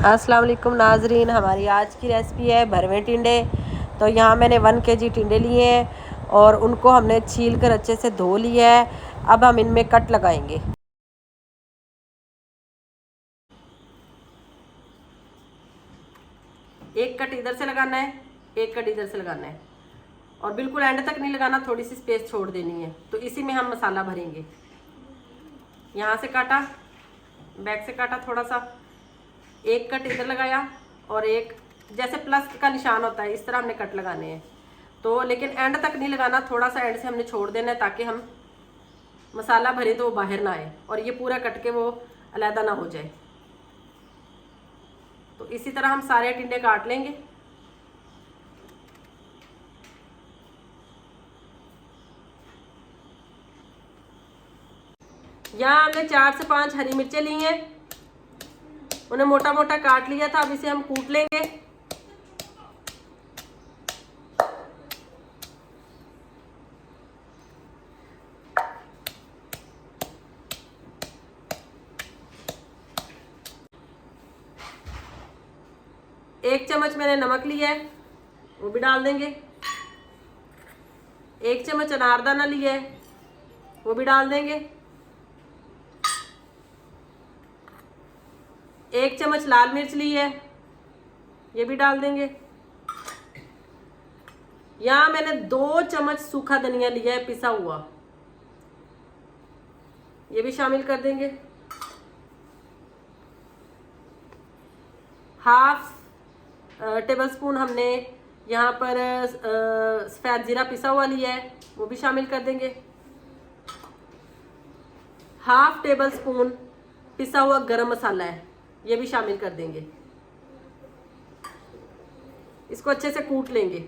अस्सलाम वालेकुम नाजरीन, हमारी आज की रेसिपी है भरवे टिंडे। तो यहाँ मैंने 1 kg टिंडे लिए हैं और उनको हमने छील कर अच्छे से धो लिया है। अब हम इनमें कट लगाएंगे। एक कट इधर से लगाना है, एक कट इधर से लगाना है और बिल्कुल एंड तक नहीं लगाना, थोड़ी सी स्पेस छोड़ देनी है। तो इसी में हम मसाला भरेंगे। यहाँ से काटा, बैक से काटा थोड़ा सा, एक कट इधर लगाया और एक जैसे प्लस का निशान होता है इस तरह हमने कट लगाने हैं। तो लेकिन एंड तक नहीं लगाना, थोड़ा सा एंड से हमने छोड़ देना है ताकि हम मसाला भरे तो वो बाहर ना आए और ये पूरा कट के वो अलहदा ना हो जाए। तो इसी तरह हम सारे टिंडे काट लेंगे। यहाँ हमने 4 से 5 हरी मिर्चें ली हैं, उन्हें मोटा मोटा काट लिया था। अब इसे हम कूट लेंगे। एक चम्मच मैंने नमक लिया है, वो भी डाल देंगे। एक चम्मच अनारदाना लिया है, वो भी डाल देंगे। एक चम्मच लाल मिर्च ली है, ये भी डाल देंगे। यहाँ मैंने 2 चम्मच सूखा धनिया लिया है पिसा हुआ, ये भी शामिल कर देंगे। हाफ टेबल स्पून हमने यहाँ पर सफ़ेद ज़ीरा पिसा हुआ लिया है, वो भी शामिल कर देंगे। हाफ टेबल स्पून पिसा हुआ गरम मसाला है, ये भी शामिल कर देंगे। इसको अच्छे से कूट लेंगे।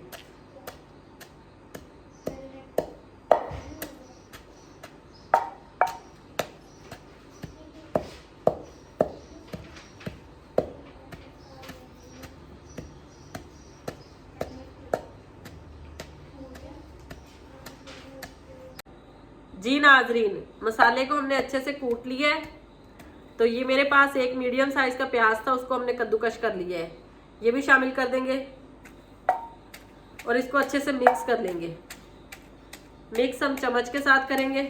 जी नाजरीन, मसाले को हमने अच्छे से कूट लिया है। तो ये मेरे पास एक मीडियम साइज का प्याज था, उसको हमने कद्दूकश कर लिया है, ये भी शामिल कर देंगे और इसको अच्छे से मिक्स कर लेंगे। मिक्स हम चम्मच के साथ करेंगे।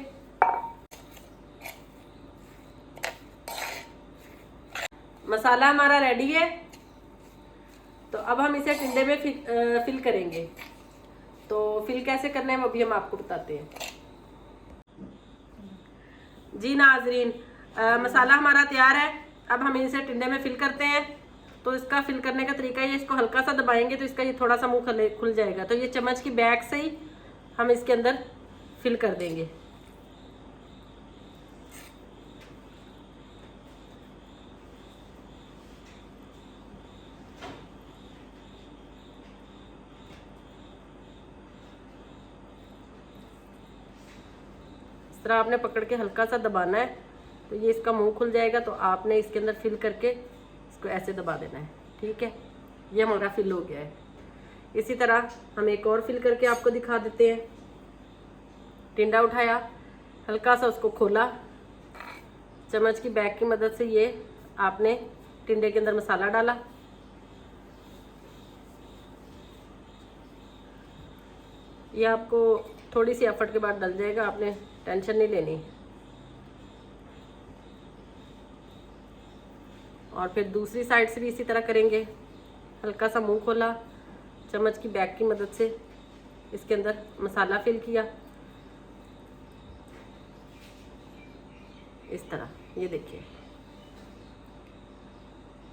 मसाला हमारा रेडी है। तो अब हम इसे टिंडे में फिल करेंगे। तो फिल कैसे करना है वो भी हम आपको बताते हैं। जी नाजरीन, मसाला हमारा तैयार है। अब हम इसे टिंडे में फिल करते हैं। तो इसका फिल करने का तरीका ये, इसको हल्का सा दबाएंगे तो इसका ये थोड़ा सा मुंह खुल जाएगा। तो ये चम्मच की बैक से ही हम इसके अंदर फिल कर देंगे। इस तरह आपने पकड़ के हल्का सा दबाना है तो ये इसका मुंह खुल जाएगा। तो आपने इसके अंदर फिल करके इसको ऐसे दबा देना है। ठीक है, ये हमारा फिल हो गया है। इसी तरह हम एक और फिल करके आपको दिखा देते हैं। टिंडा उठाया, हल्का सा उसको खोला, चम्मच की बैक की मदद से ये आपने टिंडे के अंदर मसाला डाला। ये आपको थोड़ी सी एफर्ट के बाद डल जाएगा, आपने टेंशन नहीं लेनी। और फिर दूसरी साइड से भी इसी तरह करेंगे। हल्का सा मुंह खोला, चम्मच की बैक की मदद से इसके अंदर मसाला फिल किया, इस तरह। ये देखिए।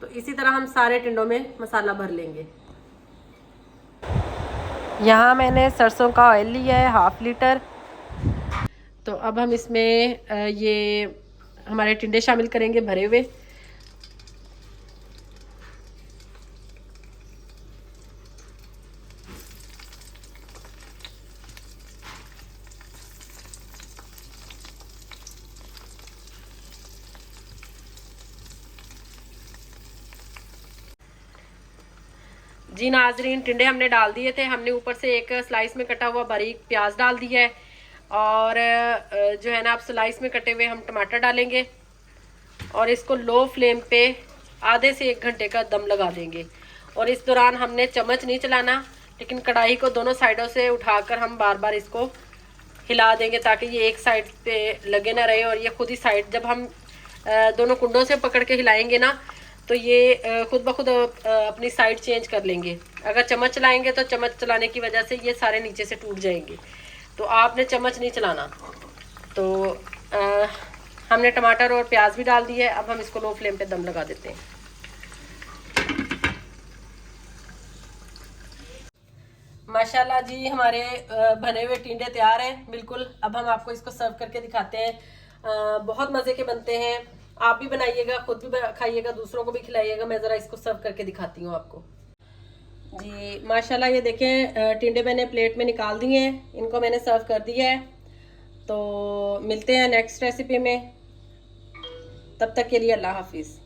तो इसी तरह हम सारे टिंडों में मसाला भर लेंगे। यहाँ मैंने सरसों का ऑयल लिया है 1/2 लीटर। तो अब हम इसमें ये हमारे टिंडे शामिल करेंगे भरे हुए। जी नाजरीन, टिंडे हमने डाल दिए थे। हमने ऊपर से एक स्लाइस में कटा हुआ बारीक प्याज डाल दिया है और जो है ना, आप स्लाइस में कटे हुए हम टमाटर डालेंगे और इसको लो फ्लेम पे आधे से 1 घंटे का दम लगा देंगे। और इस दौरान हमने चम्मच नहीं चलाना, लेकिन कढ़ाई को दोनों साइडों से उठाकर हम बार बार इसको हिला देंगे ताकि ये एक साइड पे लगे ना रहे और ये खुद ही साइड, जब हम दोनों कुंडों से पकड़ के हिलाएंगे ना तो ये खुद ब खुद अपनी साइड चेंज कर लेंगे। अगर चम्मच चलाएंगे तो चम्मच चलाने की वजह से ये सारे नीचे से टूट जाएंगे, तो आपने चम्मच नहीं चलाना। तो हमने टमाटर और प्याज भी डाल दिए। अब हम इसको लो फ्लेम पे दम लगा देते हैं। माशाल्लाह जी, हमारे बने हुए टिंडे तैयार हैं बिल्कुल। अब हम आपको इसको सर्व करके दिखाते हैं। बहुत मज़े के बनते हैं, आप भी बनाइएगा, खुद भी खाइएगा, दूसरों को भी खिलाइएगा। मैं ज़रा इसको सर्व करके दिखाती हूँ आपको जी। माशाल्लाह ये देखें, टिंडे मैंने प्लेट में निकाल दिए हैं, इनको मैंने सर्व कर दिया है। तो मिलते हैं नेक्स्ट रेसिपी में, तब तक के लिए अल्लाह हाफिज़।